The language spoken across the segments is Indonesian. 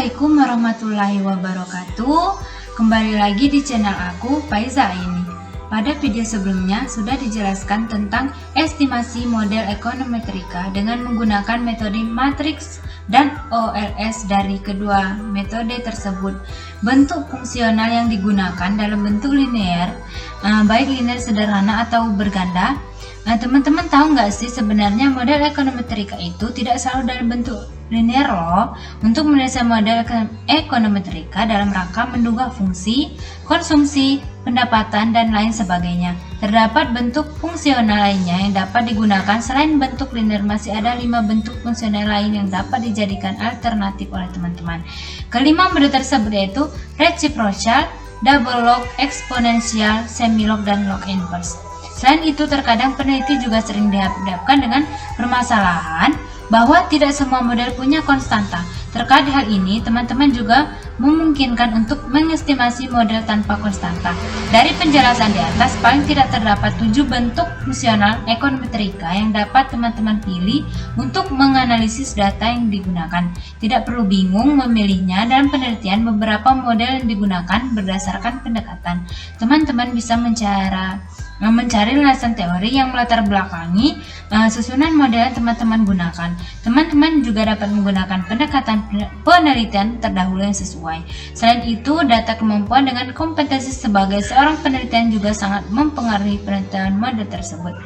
Assalamualaikum warahmatullahi wabarakatuh. Kembali lagi di channel aku, Faiza ini. Pada video sebelumnya sudah dijelaskan tentang estimasi model ekonometrika dengan menggunakan metode matriks dan OLS. Dari kedua metode tersebut, bentuk fungsional yang digunakan dalam bentuk linear, baik linear sederhana atau berganda. Teman-teman tahu nggak sih sebenarnya model ekonometrika itu tidak selalu dalam bentuk linear loh. Untuk menyelesaikan model ekonometrika dalam rangka menduga fungsi, konsumsi, pendapatan, dan lain sebagainya. Terdapat bentuk fungsional lainnya yang dapat digunakan. Selain bentuk linear, masih ada 5 bentuk fungsional lain yang dapat dijadikan alternatif oleh teman-teman. Kelima model tersebut yaitu reciprocal, double log, eksponensial, semilog, dan log inverse. Selain itu, terkadang peneliti juga sering dihadapkan dengan permasalahan bahwa tidak semua model punya konstanta. Terkait hal ini, teman-teman juga memungkinkan untuk mengestimasi model tanpa konstanta. Dari penjelasan di atas, paling tidak terdapat 7 bentuk fungsional ekonometrika yang dapat teman-teman pilih untuk menganalisis data yang digunakan. Tidak perlu bingung memilihnya. Dalam penelitian, beberapa model yang digunakan berdasarkan pendekatan. Teman-teman bisa mencari landasan teori yang melatar belakangi susunan model yang teman-teman gunakan. Teman-teman juga dapat menggunakan pendekatan penelitian terdahulu yang sesuai. Selain itu, data kemampuan dengan kompetensi sebagai seorang penelitian juga sangat mempengaruhi penelitian model tersebut.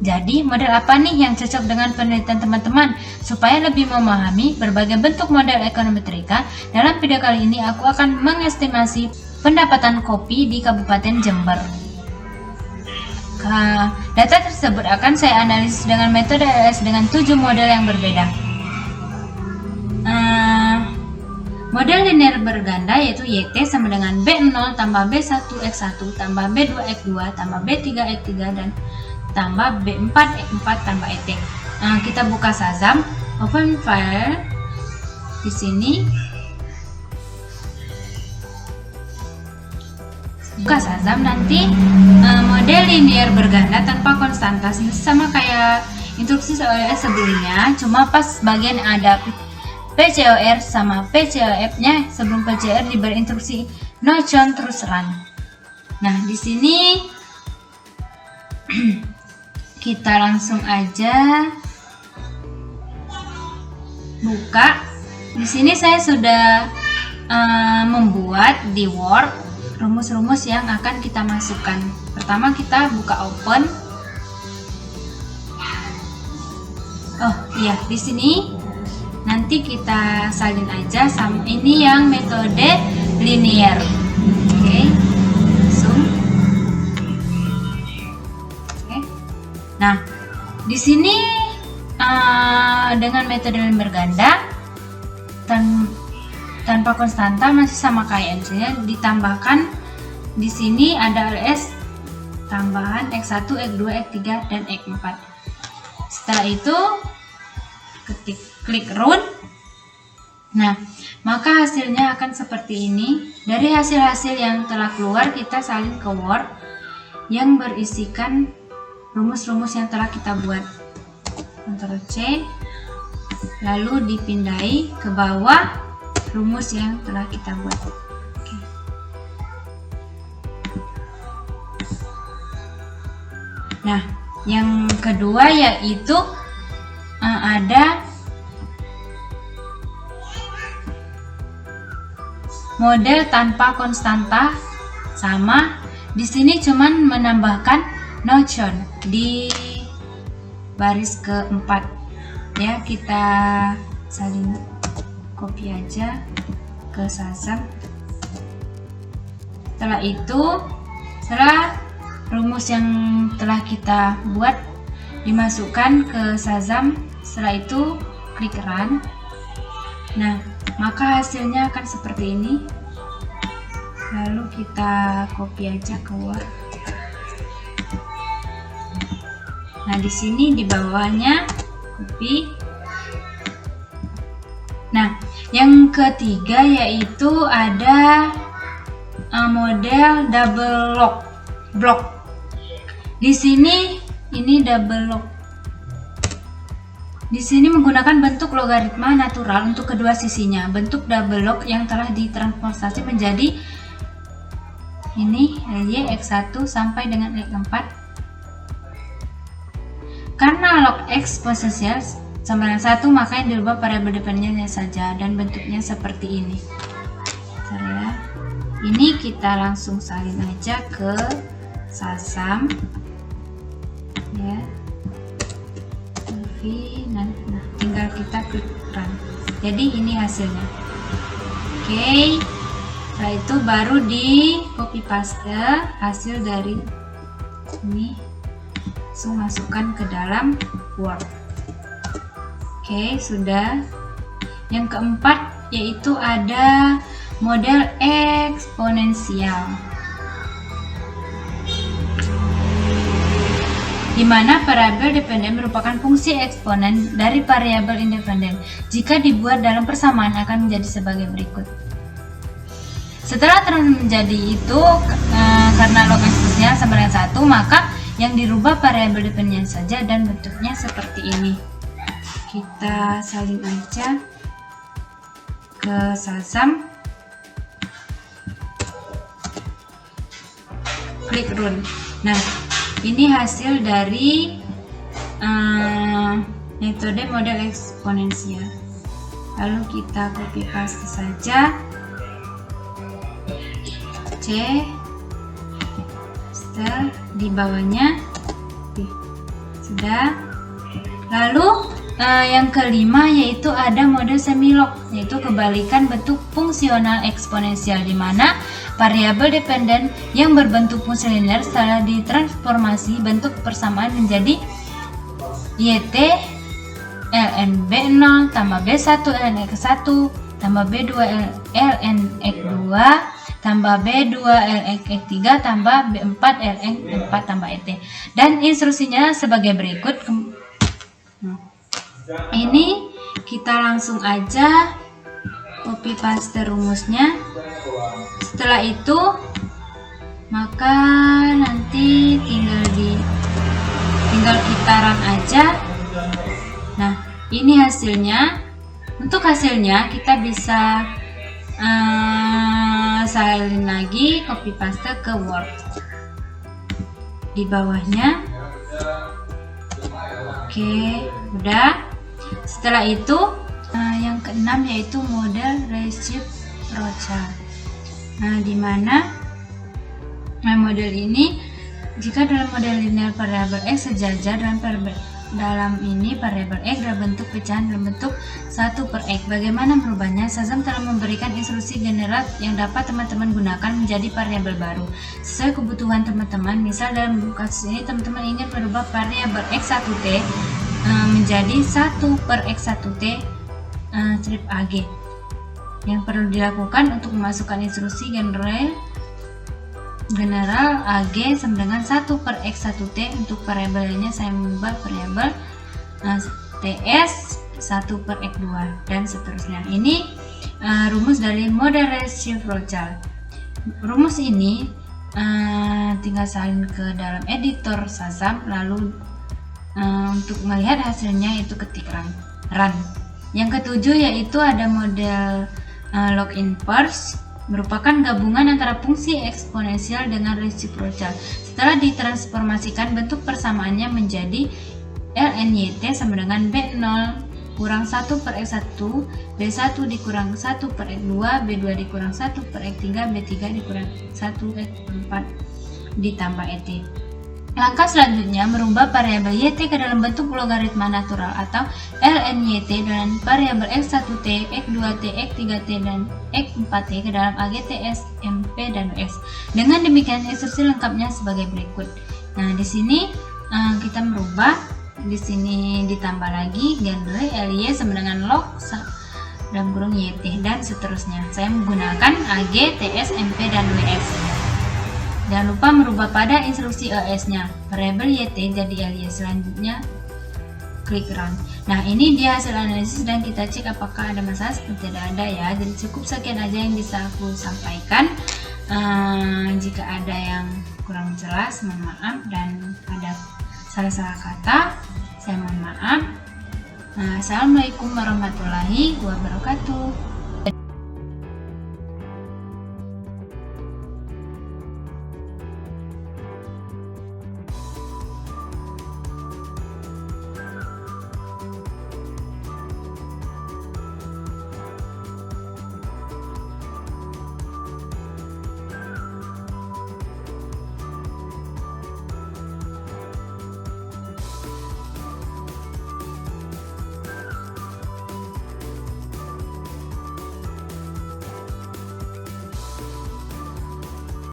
Jadi, model apa nih yang cocok dengan penelitian teman-teman? Supaya lebih memahami berbagai bentuk model ekonometrika, dalam video kali ini aku akan mengestimasi pendapatan kopi di Kabupaten Jember. Data tersebut akan saya analisis dengan metode OLS dengan 7 model yang berbeda. Model linear berganda yaitu YT sama dengan B0 tambah B1X1 tambah B2X2 tambah B3X3 dan tambah B4X4 tambah ET. Kita buka Shazam, open file. Di sini buka Shazam, nanti model linear berganda tanpa konstanta sama kayak instruksi OLS sebelumnya, cuma pas bagian ada PCOR sama PCOF nya. Sebelum PCOR diberi instruksi no count terus run. Nah, di sini kita langsung aja buka. Di sini saya sudah membuat di Word rumus-rumus yang akan kita masukkan. Pertama kita buka open. Oh iya, di sini nanti kita salin aja sama ini yang metode linear. Oke, zoom. Oke. Nah, di sini dengan metode linear berganda tanpa konstanta masih sama kayak misalnya ditambahkan di sini ada OLS tambahan X1, X2, X3 dan X4. Setelah itu klik run. Nah, maka hasilnya akan seperti ini. Dari hasil-hasil yang telah keluar, kita salin ke Word yang berisikan rumus-rumus yang telah kita buat. Ctrl C, lalu dipindai ke bawah rumus yang telah kita buat. Oke. Nah, yang kedua yaitu ada model tanpa konstanta, sama di sini cuman menambahkan no count di baris keempat ya. Kita salin copy aja ke Shazam. Setelah itu, setelah rumus yang telah kita buat dimasukkan ke Shazam, setelah itu klik run. Nah, maka hasilnya akan seperti ini. Lalu kita copy aja ke Word. Nah, di sini di bawahnya copy. Nah, yang ketiga yaitu ada model double log block. Di sini ini double log. Di sini menggunakan bentuk logaritma natural untuk kedua sisinya, bentuk double log yang telah ditransformasi menjadi ini y x1 sampai dengan x4. Karena log x potensial sama dengan 1, maka yang dirubah variabel dependennya saja dan bentuknya seperti ini. Ya. Ini kita langsung salin aja ke Sasam ya. Nah, tinggal kita klik run. Jadi ini hasilnya. Oke. Setelah itu baru di copy paste hasil dari ini, langsung masukkan ke dalam Word. Oke, sudah. Yang keempat yaitu ada model eksponensial, di mana variabel dependen merupakan fungsi eksponen dari variabel independen. Jika dibuat dalam persamaan akan menjadi sebagai berikut. Setelah menjadi itu, karena log eksponensial sama dengan 1, maka yang dirubah variabel dependen saja dan bentuknya seperti ini. Kita salin aja ke Sasam, klik run. Nah, ini hasil dari metode model eksponensial. Lalu kita copy paste saja, C, paste di bawahnya. Sudah. Lalu yang kelima yaitu ada model semilog, yaitu kebalikan bentuk fungsional eksponensial, di mana variabel dependen yang berbentuk fungsi linear setelah ditransformasi bentuk persamaan menjadi yt ln b0 tambah b1 ln x1 tambah b2 ln x2 tambah b2 ln x3 tambah b4 ln x4 tambah et. Dan instruksinya sebagai berikut. Ini kita langsung aja copy paste rumusnya. Setelah itu maka nanti tinggal kita run aja. Nah, ini hasilnya. Untuk hasilnya kita bisa salin lagi, copy paste ke Word di bawahnya. Oke, udah. Setelah itu yang keenam yaitu model reciprocal. Nah, di mana model ini, jika dalam model linear variabel x sejajar dalam ini variabel x dalam bentuk pecahan dalam bentuk 1 per x. Bagaimana merubahnya? Sasam telah memberikan instruksi general yang dapat teman-teman gunakan menjadi variabel baru sesuai kebutuhan teman-teman. Misal dalam kasus ini teman-teman ingin merubah variabel x1t menjadi 1 per x1t strip ag. Yang perlu dilakukan untuk memasukkan instruksi general ag sama dengan 1 per x1t. Untuk variabelnya saya mengubah variabel ts 1 per x2 dan seterusnya. Ini rumus dari model reciprocal. Rumus ini tinggal salin ke dalam editor Sasam, lalu untuk melihat hasilnya itu ketik run. Yang ketujuh yaitu ada model log inverse, merupakan gabungan antara fungsi eksponensial dengan reciprocal. Setelah ditransformasikan, bentuk persamaannya menjadi ln yt sama dengan b0 kurang 1 per x1, b1 dikurang 1 per x2, b2 dikurang 1 per x3, b3 dikurang 1 x4 ditambah et. Langkah selanjutnya merubah variabel yt ke dalam bentuk logaritma natural atau ln yt dan variabel x1t, x2t, x3t, dan x4t ke dalam ag, ts, mp, dan ws. Dengan demikian instruksi lengkapnya sebagai berikut. Nah, di sini kita merubah, di sini ditambah lagi genre ly sama dengan log dalam kurung yt dan seterusnya. Saya menggunakan ag, ts, mp, dan ws. Jangan lupa merubah pada instruksi ES-nya. Variabel yt jadi ly. Selanjutnya klik run. Nah, ini dia hasil analisis dan kita cek apakah ada masalah. Seperti tidak ada ya. Jadi cukup sekian aja yang bisa aku sampaikan. Jika ada yang kurang jelas, mohon maaf, dan ada salah-salah kata, saya mohon maaf. Nah, Assalamualaikum warahmatullahi wabarakatuh.